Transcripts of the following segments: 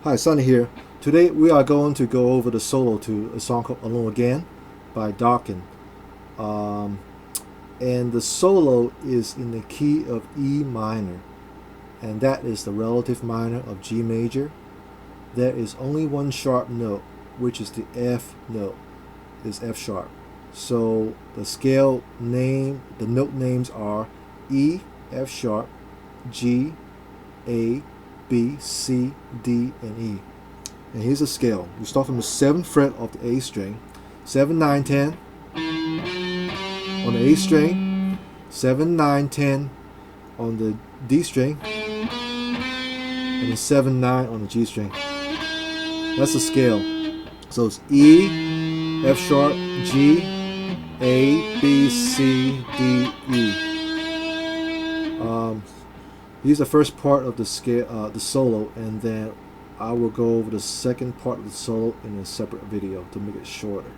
Hi, Sonny here. Today we are going to go over the solo to a song called Alone Again by Dokken. And the solo is in the key of E minor, and that is the relative minor of G major. There is only one sharp note, which is the F note, is F sharp. So the scale name, the note names are E, F sharp, G, A, B, C, D, and E. And here's the scale. You start from the 7th fret of the A string, 7, 9, 10 on the A string, 7, 9, 10 on the D string, and then 7, 9 on the G string. That's the scale. So it's E, F sharp, G, A, B, C, D, E. Here's the first part of the scale, the solo, and then I will go over the second part of the solo in a separate video to make it shorter.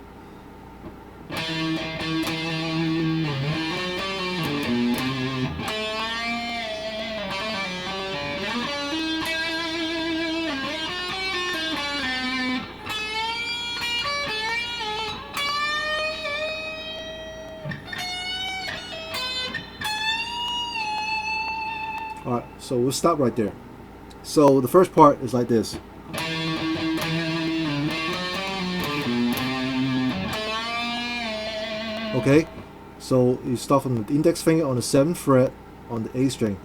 Alright, so we'll stop right there. So the first part is like this. Okay, so you start from the index finger on the 7th fret on the A string.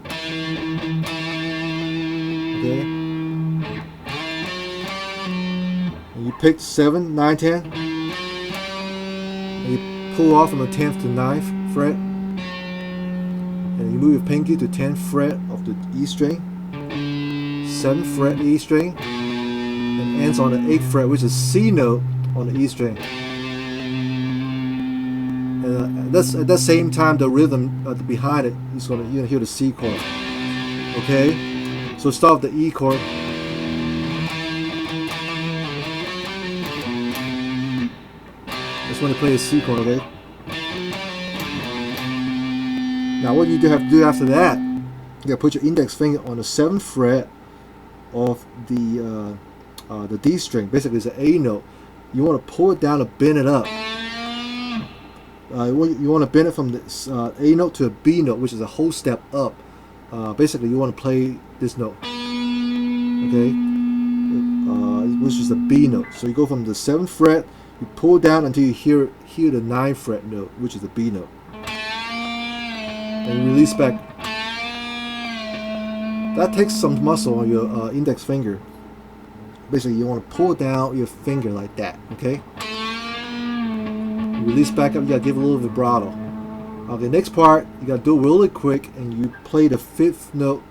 Okay, and you pick 7, 9, 10, and you pull off from the 10th to 9th fret, and you move your pinky to 10th fret of the E string, 7th fret E string, and ends on the 8th fret, which is C note on the E string. And that's at that same time the rhythm behind it is you're gonna hear the C chord. Okay, so start with the E chord. Just want to play the C chord. Okay. Now what you have to do after that, you gotta put your index finger on the 7th fret of the D string. Basically, it's an A note. You want to pull it down and bend it up. You want to bend it from the A note to a B note, which is a whole step up. Basically, you want to play this note, okay, which is the B note. So you go from the 7th fret, you pull down until you hear the 9th fret note, which is the B note, and you release back. That takes some muscle on your index finger. Basically, you want to pull down your finger like that, okay? You release back up, you gotta give a little vibrato. Okay, next part, you gotta do it really quick, and you play the 5th note,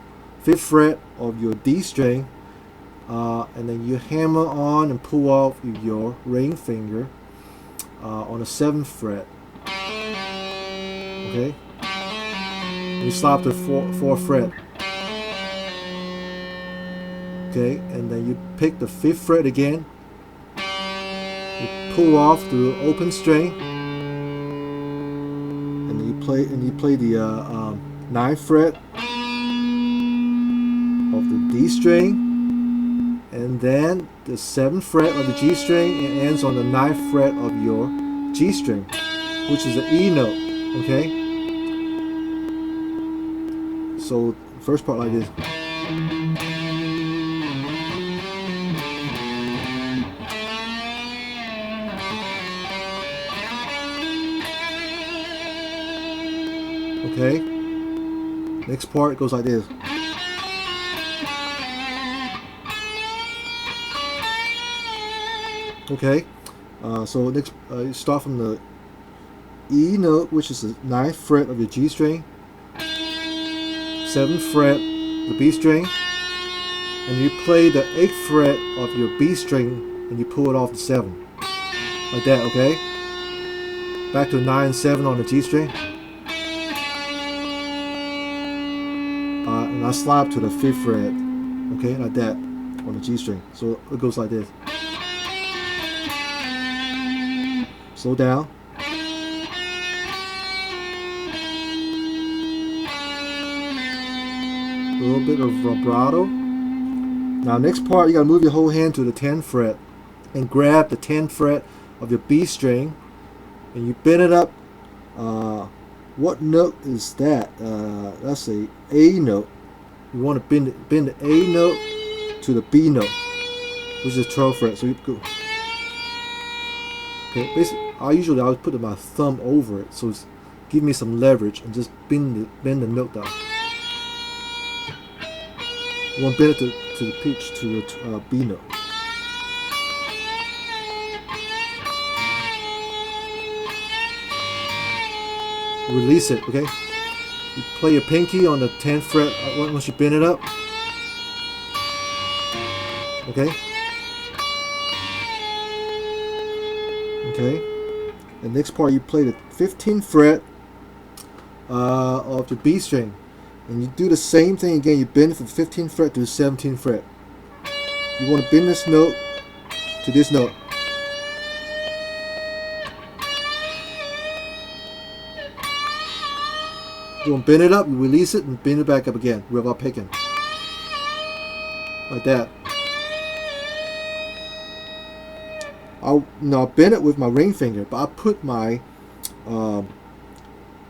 5th fret of your D string, and then you hammer on and pull off your ring finger on the 7th fret. Okay? And you stop the 4th fret. Okay, and then you pick the 5th fret again. You pull off the open string, and you play the 9th fret of the D string, and then the 7th fret of the G string, and ends on the 9th fret of your G string, which is the E note. Okay, so first part like this. Okay, next part goes like this. Okay, so next you start from the E note, which is the 9th fret of your G string, 7th fret the B string, and you play the 8th fret of your B string, and you pull it off the 7, like that. Okay, back to 9 and 7 on the G string. And I slide to the 5th fret, okay, like that, on the G string. So it goes like this. Slow down. A little bit of vibrato. Now next part, you gotta move your whole hand to the 10th fret and grab the 10th fret of your B string, and you bend it up. What note is that? That's a A note. You want to bend the A note to the B note, which is 12th fret. So you go. Okay, basically, I would put my thumb over it, so it's give me some leverage, and just bend the note down. You want to bend it to the pitch to the B note. Release it, okay? You play your pinky on the 10th fret once you bend it up. Okay? Okay. And next part, you play the 15th fret of the B string. And you do the same thing again. You bend it from the 15th fret to the 17th fret. You want to bend this note to this note. You want to bend it up, you release it, and bend it back up again without picking. Like that. I'll bend it with my ring finger, but I put my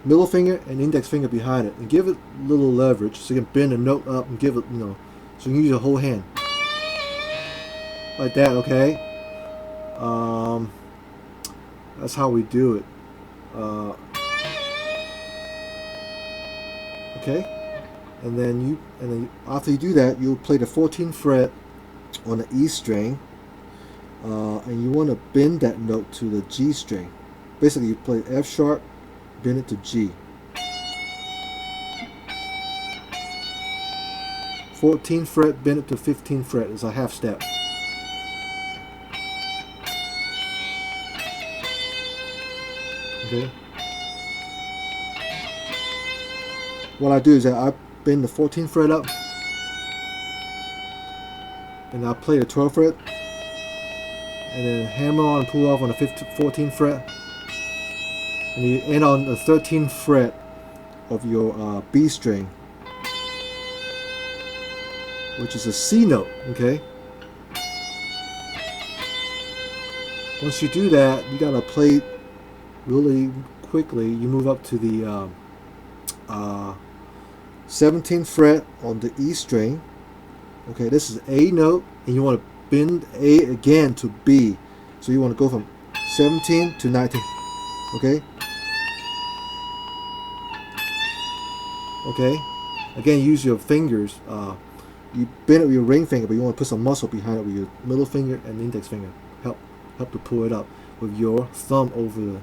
middle finger and index finger behind it and give it a little leverage so you can bend the note up and give it, so you can use your whole hand. Like that, okay? That's how we do it. Okay? And then after you do that, you'll play the 14th fret on the E string. And you want to bend that note to the G string. Basically, you play F sharp, bend it to G. 14th fret, bend it to 15th fret. It's a half step. Okay. What I do is that I bend the 14th fret up, and I play the 12th fret, and then hammer on and pull off on the 14th fret, and you end on the 13th fret of your B string, which is a C note. Okay. Once you do that, you gotta play really quickly. You move up to the 17th fret on the E string. Okay, this is A note, and you want to bend A again to B. So you want to go from 17 to 19. Okay? Okay? Again, use your fingers. You bend it with your ring finger, but you want to put some muscle behind it with your middle finger and index finger. Help to pull it up with your thumb over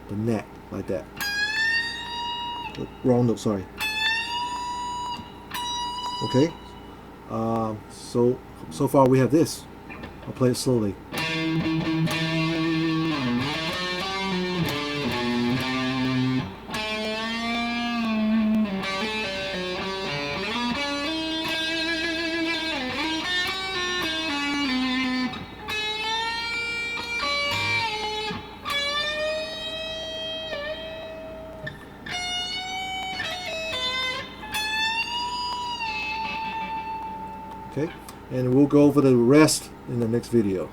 the neck, like that. Wrong note, sorry. Okay, so far we have this. I'll play it slowly. Okay, and we'll go over the rest in the next video.